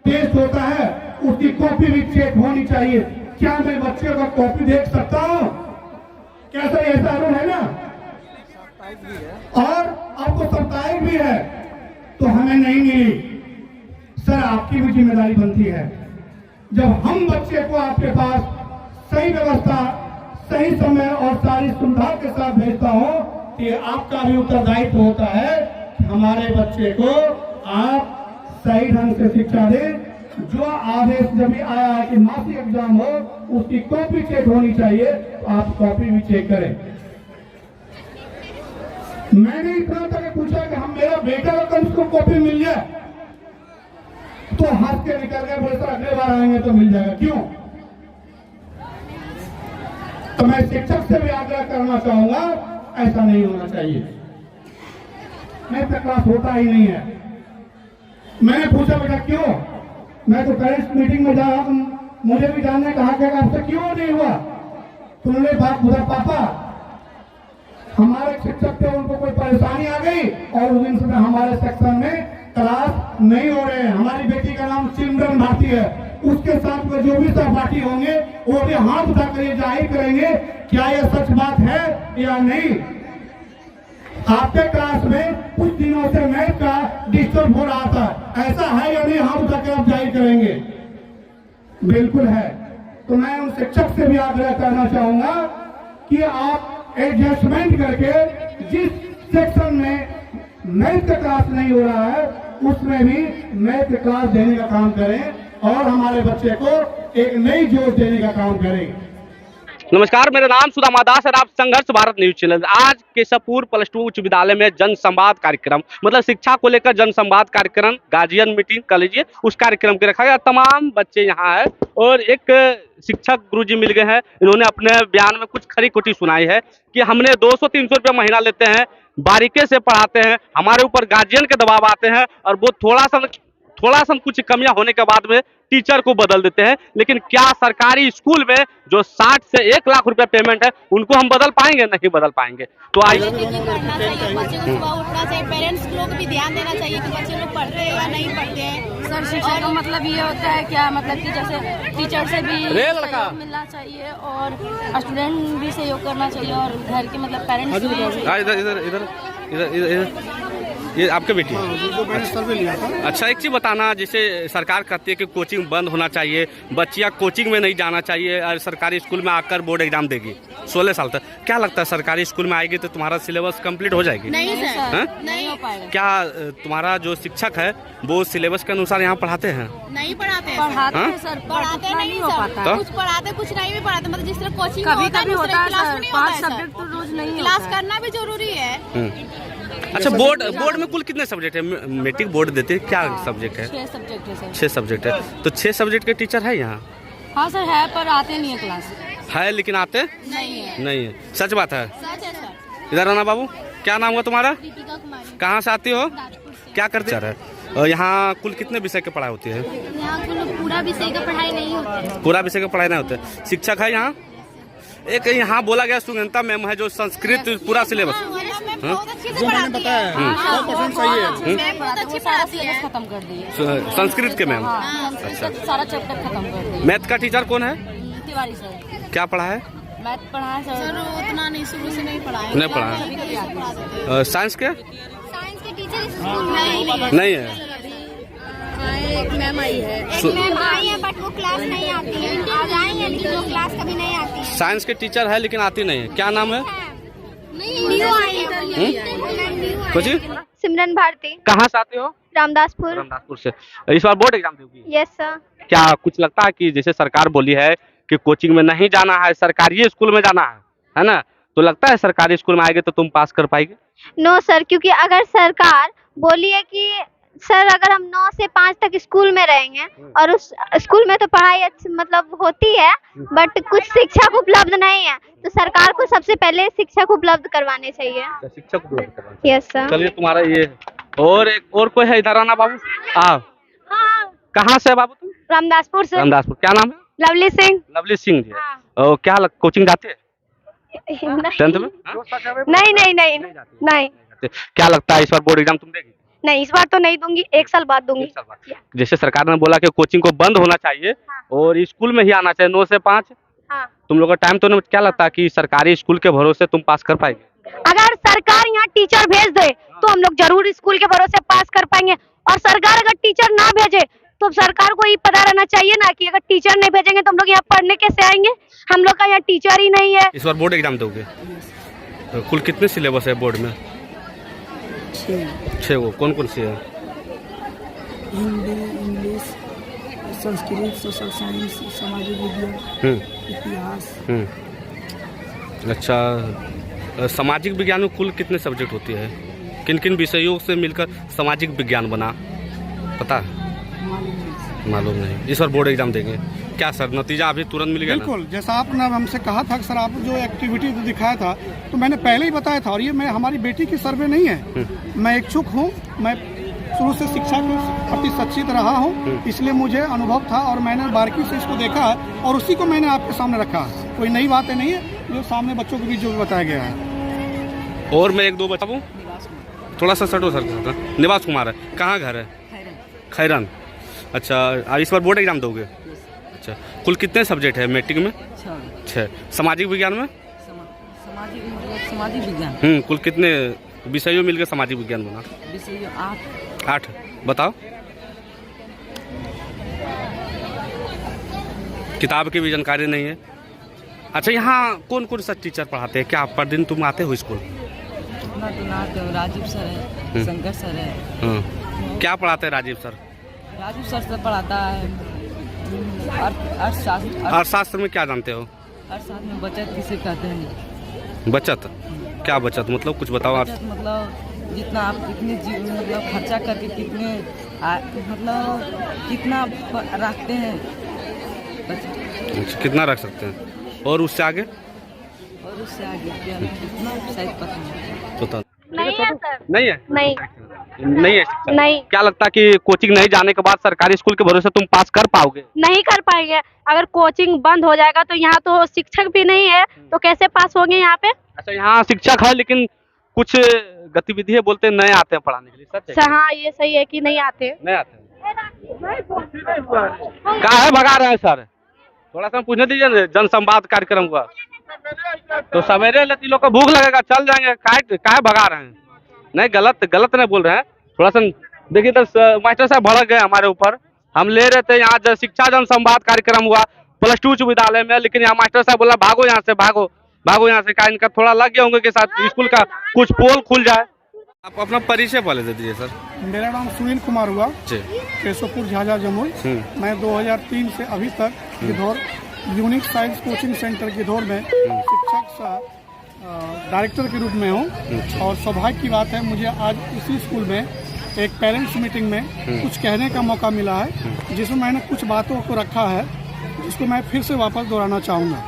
Test होता है उसकी कॉपी भी चेक होनी चाहिए। क्या मैं बच्चे का कॉपी देख सकता हूँ? कैसा ऐसा रूल है ना? और आपको साप्ताहिक भी है तो हमें नहीं मिली। सर आपकी भी जिम्मेदारी बनती है। जब हम बच्चे को आपके पास सही व्यवस्था, सही समय और सारी सुविधा के साथ भेजता हूं तो ये आपका भी उत्तरदायित्व होता है कि हमारे बच्चे को आप सही ढंग से शिक्षा दें। जो आदेश जब भी आया है कि मासिक एग्जाम हो उसकी कॉपी चेक होनी चाहिए तो आप कॉपी भी चेक करें। मैंने इतना तक पूछा कि हम मेरा बेटा का कम से कम कॉपी मिल जाए तो हंस के निकल गए, बोले सर अगले बार आएंगे तो मिल जाएगा। क्यों? तो मैं शिक्षक से भी आग्रह करना चाहूंगा ऐसा नहीं होना चाहिए। मैं तो क्लास होता ही नहीं है। मैंने पूछा बेटा क्यों? मैं तो पेरेंट्स मीटिंग में जा, मुझे भी जानने कहा कि आपसे क्यों नहीं हुआ? तो उन्होंने बात बोला पापा हमारे शिक्षक थे उनको कोई परेशानी आ गई और उस दिन से हमारे सेक्शन में क्लास नहीं हो रहे हैं। हमारी बेटी का नाम सिमरन भारती है, उसके साथ में जो भी सहपाठी होंगे वो भी हाथ उठाकर ये जाहिर करेंगे क्या यह सच बात है या नहीं। आपके क्लास में कुछ दिनों से मैथ का डिस्टर्ब हो रहा था, ऐसा है या नहीं? हाथ उठाकर आप जाहिर करेंगे। बिल्कुल है। तो मैं उन शिक्षक से भी आग्रह करना चाहूंगा कि आप एडजस्टमेंट करके जिस सेक्शन में मैथ का क्लास नहीं हो रहा है उसमें भी मैथ क्लास देने का काम करें और हमारे बच्चे को एक नई जोश देने का काम करें। नमस्कार, मेरा नाम सुदामा दास और आप संघर्ष भारत न्यूज चैनल। आज केशवपुर प्लस 2 उच्च विद्यालय में जन संवाद कार्यक्रम, मतलब शिक्षा को लेकर जन संवाद कार्यक्रम, गार्जियन मीटिंग कह लीजिए, उस कार्यक्रम के रखा गया। तमाम बच्चे यहाँ है और एक शिक्षक गुरुजी मिल गए हैं। इन्होंने अपने बयान में कुछ खरी खोटी सुनाई है कि हमने 200-300 रुपये महीना लेते हैं, बारीकी से पढ़ाते हैं, हमारे ऊपर गार्जियन के दबाव आते हैं और वो थोड़ा सा कुछ कमियां होने के बाद में टीचर को बदल देते हैं। लेकिन क्या सरकारी स्कूल में जो 60 से 1 लाख रुपए पेमेंट है उनको हम बदल पाएंगे? नहीं बदल पाएंगे। तो आइए, बच्चे को सुबह उठना चाहिए, पेरेंट्स लोग भी ध्यान देना चाहिए कि बच्चे लोग पढ़ते हैं या नहीं पढ़ते हैं। सर शिक्षा का मतलब ये होता है क्या, मतलब कि जैसे टीचर से भी सहयोग मिलना चाहिए और स्टूडेंट भी सहयोग करना चाहिए और घर के मतलब पेरेंट्स इधर ये आपके बेटी है? अच्छा, एक चीज बताना, जैसे सरकार कहती है कि कोचिंग बंद होना चाहिए, बच्चियां कोचिंग में नहीं जाना चाहिए और सरकारी स्कूल में आकर बोर्ड एग्जाम देगी 16 साल तक। क्या लगता है सरकारी स्कूल में आएगी तो तुम्हारा सिलेबस कंप्लीट हो जाएगी? नहीं सर, नहीं हो पाएगा। क्या तुम्हारा जो शिक्षक है वो सिलेबस के अनुसार यहाँ पढ़ाते हैं? नहीं पढ़ाते हैं। पढ़ाते हैं सर, पढ़ाते नहीं हो पाता। कुछ पढ़ाते कुछ नहीं भी पढ़ाते, मतलब जिस तरह कोचिंग कभी होता है सर, 5 सब्जेक्ट तो रोज नहीं क्लास करना भी जरूरी है। अच्छा, बोर्ड में कुल कितने सब्जेक्ट है? मैट्रिक बोर्ड देते हैं, क्या सब्जेक्ट है? 6 सब्जेक्ट है सर। 6 सब्जेक्ट है। तो 6 सब्जेक्ट के टीचर है यहाँ? हाँ सर है, पर आते नहीं है क्लास। है लेकिन आते नहीं है। सच बात है? सच है सर। इधर आना बाबू, क्या नाम हुआ तुम्हारा? दीपिका कुमारी। कहाँ से आती हो? क्या करते हैं? और यहाँ कुल कितने विषय की पढ़ाई होती है? यहाँ पूरा विषय का पढ़ाई नहीं होती है। पूरा विषय का पढ़ाई नहीं होता है। शिक्षक है यहाँ? एक यहाँ बोला गया सुगंता मैम है जो संस्कृत पूरा सिलेबस बहुत अच्छे से पढ़ाती है। 100% सही है। बहुत अच्छी पढ़ाती है। खत्म कर दी संस्कृत के मैम। अच्छा, सारा चैप्टर खत्म कर दिया। मैथ का टीचर कौन है? तिवारी सर। क्या पढ़ा है? मैथ पढ़ा है सर। उतना नहीं, शुरू से नहीं पढ़ा है। नहीं पढ़ा है। साइंस के? साइंस के टीचर स्कूल में नहीं है। एक मैम आई है। एक मैम आई है बट वो क्लास नहीं आती है। आज आई है लेकिन वो क्लास कभी नहीं आती है। साइंस के टीचर है लेकिन आती नहीं है। क्या नाम है? न्यू आई है। कुछ? सिमरन भारती। कहाँ से आते हो? रामदासपुर। रामदासपुर से। इस बार बोर्ड एग्जाम दोगी? Yes sir. क्या कुछ लगता है कि जैसे सरकार बोली है कि कोचिंग में नहीं जाना है, सरकारी स्कूल में जाना है ना? तो लगता है सरकारी स्कूल में आएगी तो तुम पास कर पाएगी? नो सर, क्योंकि अगर सरकार बोली है कि सर अगर हम 9 से 5 तक स्कूल में रहेंगे और उस स्कूल में तो पढ़ाई अच्छी मतलब होती है बट कुछ शिक्षक उपलब्ध नहीं है, तो सरकार को सबसे पहले शिक्षक उपलब्ध करवाने चाहिए। शिक्षक उपलब्ध करवाने। Yes sir. चलिए, तुम्हारा ये और कोई है? इधर आना बाबू। हाँ। कहाँ से है बाबू तुम? रामदासपुर से। रामदासपुर। क्या नाम है? लवली सिंह। लवली सिंह जी। हाँ। क्या कोचिंग जाते हैं 10th में? नहीं। क्या लगता है इस बार बोर्ड एग्जाम तुम देगी? नहीं, इस बार तो नहीं दूंगी, 1 साल बाद दूंगी। जैसे सरकार ने बोला कि कोचिंग को बंद होना चाहिए और स्कूल में ही आना चाहिए 9 से 5, हाँ। तुम लोग का टाइम तो नहीं, क्या लगता है कि सरकारी स्कूल के भरोसे तुम पास कर पाएंगे? अगर सरकार यहाँ टीचर भेज दे तो हम लोग जरूर स्कूल के भरोसे पास कर पाएंगे, और सरकार अगर टीचर ना भेजे तो सरकार को ये पता रहना चाहिए ना कि अगर टीचर नहीं भेजेंगे तो हम लोग यहाँ पढ़ने कैसे आएंगे, हम लोग का यहाँ टीचर ही नहीं है। इस बार बोर्ड एग्जाम दोगे? तो कुल कितने सिलेबस है बोर्ड में? 6 वो कौन कौन सी है? Hindi, English, Sanskrit, social science, सामाजिक विज्ञान, इतिहास। अच्छा, सामाजिक विज्ञान में कुल कितने सब्जेक्ट होती है? किन किन विषयों से मिलकर सामाजिक विज्ञान बना, पता है? मालूम नहीं। इस बार बोर्ड एग्जाम देंगे क्या सर? नतीजा अभी तुरंत मिल गया? बिल्कुल, जैसा आपने हमसे कहा था सर, आप जो एक्टिविटी दिखाया था तो मैंने पहले ही बताया था, और ये मैं हमारी बेटी की सर्वे नहीं है, मैं इच्छुक हूँ, मैं शुरू से शिक्षा के प्रति सचेत रहा हूँ, इसलिए मुझे अनुभव था और मैंने बारीकी से इसको देखा और उसी को मैंने आपके सामने रखा। कोई नई बातें नहीं है, जो सामने बच्चों के बीच जो बताया गया है। और मैं 1-2 बताऊँ, थोड़ा सा सटो सर। निवास कुमार है, कहाँ घर है? खैरन। अच्छा, इस बार बोर्ड एग्जाम दोगे? अच्छा, कुल कितने सब्जेक्ट है मैट्रिक में? 6। सामाजिक विज्ञान में? सामाजिक विज्ञान कुल कितने विषयों मिलकर सामाजिक विज्ञान बना? विषय 8। बताओ। किताब की भी जानकारी नहीं है। अच्छा, यहाँ कौन कौन सा टीचर पढ़ाते हैं? क्या पर दिन तुम आते हो स्कूल? राजीव सर है, शंकर सर है। क्या पढ़ाते हैं राजीव सर? राजीव सर से पढ़ाता है अर्थशास्त्र में क्या जानते हो? अर्थशास्त्र में बचत किसे कहते हैं? बचत? क्या बचत मतलब, कुछ बताओ। बचत मतलब जितना आप कितने मतलब खर्चा करके कितने मतलब कितना रखते हैं बचत। कितना रख सकते हैं? और उससे आगे? और उससे आगे क्या कितना शायद पता नहीं। पता नहीं है सर। नहीं है? नहीं नहीं है शिक्षा? नहीं। क्या लगता है कि कोचिंग नहीं जाने के बाद सरकारी स्कूल के भरोसे तुम पास कर पाओगे? नहीं कर पाएंगे, अगर कोचिंग बंद हो जाएगा तो यहाँ तो शिक्षक भी नहीं है तो कैसे पास होंगे यहाँ पे? अच्छा, यहाँ शिक्षक है लेकिन कुछ गतिविधि बोलते हैं नहीं आते हैं पढ़ाने के लिए, सच है? सर हाँ, ये सही है कि नहीं आते। नहीं आते काहे भगा रहे हैं सर? थोड़ा सा पूछने दीजिए, जनसंवाद कार्यक्रम हुआ तो सवेरे लेती लोग को भूख लगेगा, चल जाएंगे, काहे भगा रहे हैं? नहीं, गलत नहीं बोल रहे हैं। थोड़ा सा देखिए, तो मास्टर साहब भड़क गए हमारे ऊपर। हम ले रहे थे यहाँ शिक्षा जनसंवाद कार्यक्रम हुआ +2 उच्च विद्यालय में, लेकिन यहाँ मास्टर साहब बोला भागो यहाँ से, भागो यहाँ से। का इनका थोड़ा लग गया होंगे कि साथ स्कूल का कुछ पोल खुल जाए। आप अपना परिचय पहले दे दीजिए सर। मेरा नाम सुनील कुमार हुआ, जी, केशवपुर झाझा जमुई। मैं 2003 से अभी तक Gidhaur unique science coaching centre Gidhaur में शिक्षक सह डायरेक्टर के रूप में हूँ। और सौभाग्य की बात है, मुझे आज इसी स्कूल में एक पेरेंट्स मीटिंग में कुछ कहने का मौका मिला है, जिसमें मैंने कुछ बातों को रखा है जिसको मैं फिर से वापस दोहराना चाहूँगा।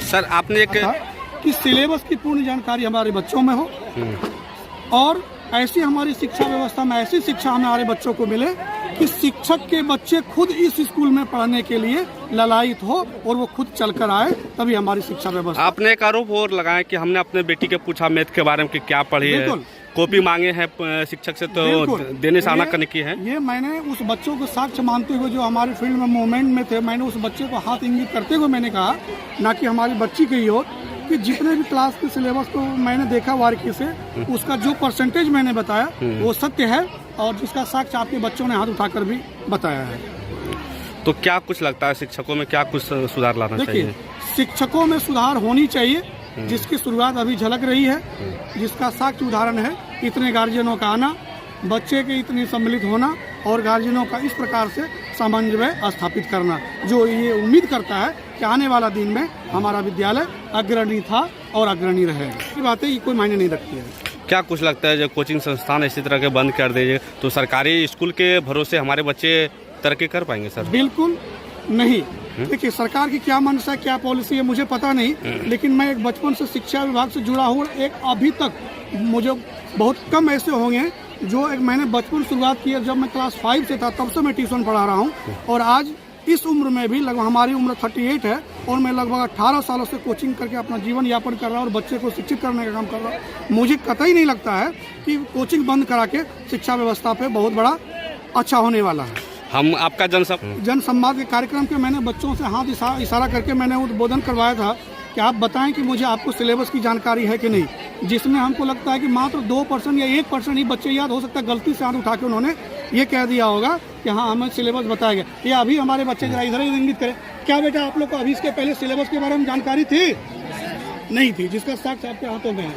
सर, आपने एक कि सिलेबस की पूर्ण जानकारी हमारे बच्चों में हो और ऐसी हमारी शिक्षा व्यवस्था में ऐसी शिक्षा हमारे बच्चों को मिले कि शिक्षक के बच्चे खुद इस स्कूल में पढ़ने के लिए ललायित हो और वो खुद चलकर आए, तभी हमारी शिक्षा व्यवस्था। आपने एक आरोप और लगाया कि हमने अपने बेटी के पूछा मैथ के बारे में कि क्या पढ़ी है, कॉपी मांगे हैं शिक्षक से तो देने से आना करने की है। ये मैंने उस बच्चों को साक्ष्य मानते हुए जो हमारे फील्ड में मूवमेंट में थे, मैंने उस बच्चे को हाथ इंगित करते हुए मैंने कहा, ना कि हमारी बच्ची की ओर, कि जितने भी क्लास के सिलेबस को मैंने देखा बारीकी से, उसका जो परसेंटेज मैंने बताया वो सत्य है और जिसका साक्ष्य आपके बच्चों ने हाथ उठाकर भी बताया है। तो क्या कुछ लगता है शिक्षकों में क्या कुछ सुधार लाना चाहिए? शिक्षकों में सुधार होनी चाहिए, जिसकी शुरुआत अभी झलक रही है, जिसका साक्ष्य उदाहरण है इतने गार्जियनों का आना, बच्चे के इतने सम्मिलित होना और गार्जियनों का इस प्रकार से समन्वय स्थापित करना, जो ये उम्मीद करता है कि आने वाला दिन में हमारा विद्यालय अग्रणी था और अग्रणी रहेगा। ये बातें ये कोई मायने नहीं रखती है। क्या कुछ लगता है जब कोचिंग संस्थान इसी तरह के बंद कर दीजिए तो सरकारी स्कूल के भरोसे हमारे बच्चे तरक्की कर पाएंगे सर? बिल्कुल नहीं। देखिए, सरकार की क्या मंशा क्या पॉलिसी है मुझे पता नहीं, लेकिन मैं एक बचपन से शिक्षा विभाग से जुड़ा हूँ। एक अभी तक मुझे बहुत कम ऐसे होंगे जो एक मैंने बचपन शुरुआत की है, जब मैं क्लास 5 से था तब से मैं ट्यूशन पढ़ा रहा हूँ और आज इस उम्र में भी लगभग हमारी उम्र 38 है और मैं लगभग 18 सालों से कोचिंग करके अपना जीवन यापन कर रहा हूँ और बच्चे को शिक्षित करने का काम कर रहा हूँ। मुझे कतई नहीं लगता है कि कोचिंग बंद करा के शिक्षा व्यवस्था पे बहुत बड़ा अच्छा होने वाला है। हम आपका जन संवाद के कार्यक्रम के मैंने बच्चों से हाथ इशारा करके मैंने उद्बोधन करवाया था कि आप बताएं कि मुझे आपको सिलेबस की जानकारी है कि नहीं, जिसमें हमको लगता है कि मात्र 2% या 1% ही बच्चे याद हो सकता है। गलती से हाथ उठा के उन्होंने ये कह दिया होगा कि हाँ हमें सिलेबस बताया गया। ये अभी हमारे बच्चे जरा इधर इंगित करें, क्या बेटा आप लोग को अभी इसके पहले सिलेबस के बारे में जानकारी थी? नहीं थी, जिसका साक्ष्य आपके हाथों में है।